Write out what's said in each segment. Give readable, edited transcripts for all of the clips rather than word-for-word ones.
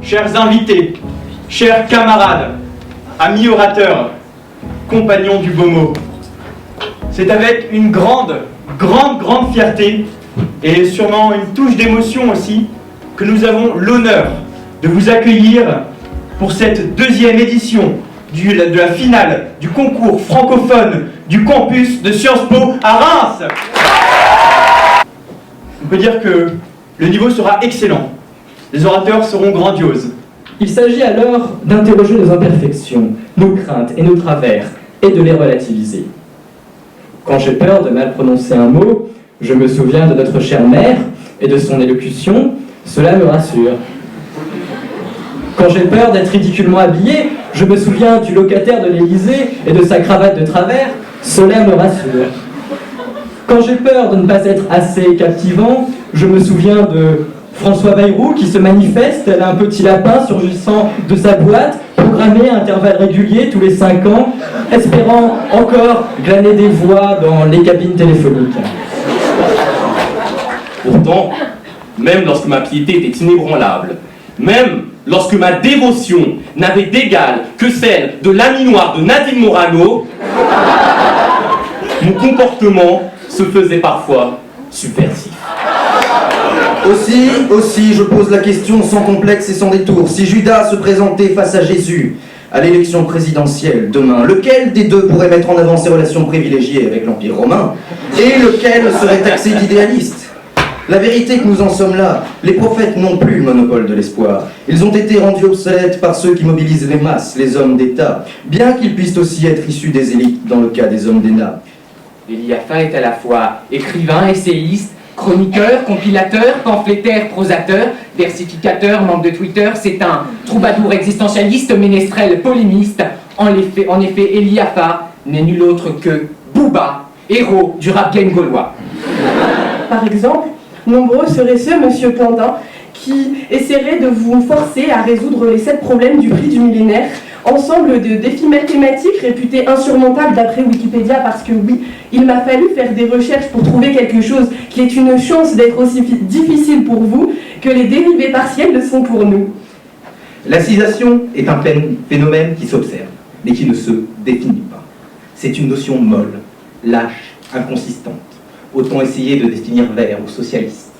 chers invités, chers camarades, amis orateurs, compagnons du beau mot, c'est avec une grande fierté et sûrement une touche d'émotion aussi que nous avons l'honneur de vous accueillir pour cette deuxième édition de la finale du concours francophone du campus de Sciences Po à Reims. On peut dire que le niveau sera excellent. Les orateurs seront grandioses. Il s'agit alors d'interroger nos imperfections, nos craintes et nos travers, et de les relativiser. Quand j'ai peur de mal prononcer un mot, je me souviens de notre chère mère et de son élocution, cela me rassure. Quand j'ai peur d'être ridiculement habillé, je me souviens du locataire de l'Élysée et de sa cravate de travers, cela me rassure. Quand j'ai peur de ne pas être assez captivant, je me souviens de François Bayrou qui se manifeste, tel un petit lapin surgissant de sa boîte, programmé à intervalles réguliers tous les 5 ans, espérant encore glaner des voix dans les cabines téléphoniques. Pourtant, même lorsque ma piété était inébranlable, même lorsque ma dévotion n'avait d'égal que celle de l'ami noir de Nadine Morano, mon comportement se faisait parfois subversif. Aussi, je pose la question sans complexe et sans détour. Si Judas se présentait face à Jésus à l'élection présidentielle demain, lequel des deux pourrait mettre en avant ses relations privilégiées avec l'Empire romain et lequel serait taxé d'idéaliste? La vérité est que nous en sommes là. Les prophètes n'ont plus le monopole de l'espoir. Ils ont été rendus obsolètes par ceux qui mobilisent les masses, les hommes d'État, bien qu'ils puissent aussi être issus des élites dans le cas des hommes d'ENA. Eliapha est à la fois écrivain, essayiste, chroniqueur, compilateur, pamphlétaire, prosateur, versificateur, membre de Twitter. C'est un troubadour existentialiste, ménestrel, polémiste. En effet, Eliapha n'est nul autre que Booba, héros du rap game gaulois. Par exemple, nombreux seraient ceux, monsieur Pandin, qui essaieraient de vous forcer à résoudre les 7 problèmes du prix du millénaire, ensemble de défis mathématiques réputés insurmontables d'après Wikipédia, parce que oui, il m'a fallu faire des recherches pour trouver quelque chose qui ait une chance d'être aussi difficile pour vous que les dérivés partiels le sont pour nous. L'acisation est un phénomène qui s'observe, mais qui ne se définit pas. C'est une notion molle, lâche, inconsistante. Autant essayer de définir vert ou socialiste.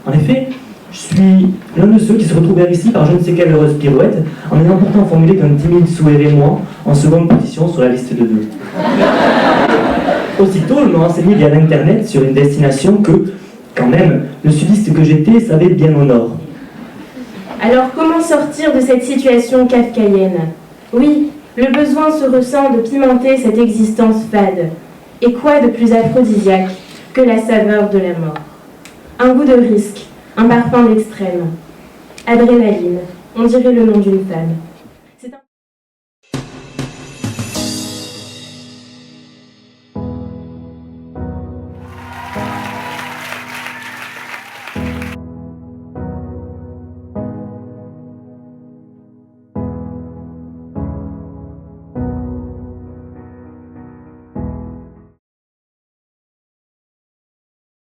En effet, je suis l'un de ceux qui se retrouvèrent ici par je ne sais quelle heureuse pirouette, en ayant pourtant formulé qu'un timide souhait moi en seconde position sur la liste de 2. Aussitôt, on m'a renseigné via l'internet sur une destination que, quand même, le sudiste que j'étais savait bien au nord. Alors comment sortir de cette situation kafkaïenne? Oui, le besoin se ressent de pimenter cette existence fade. Et quoi de plus aphrodisiaque que la saveur de la mort? Un goût de risque, un parfum d'extrême. Adrénaline, on dirait le nom d'une femme.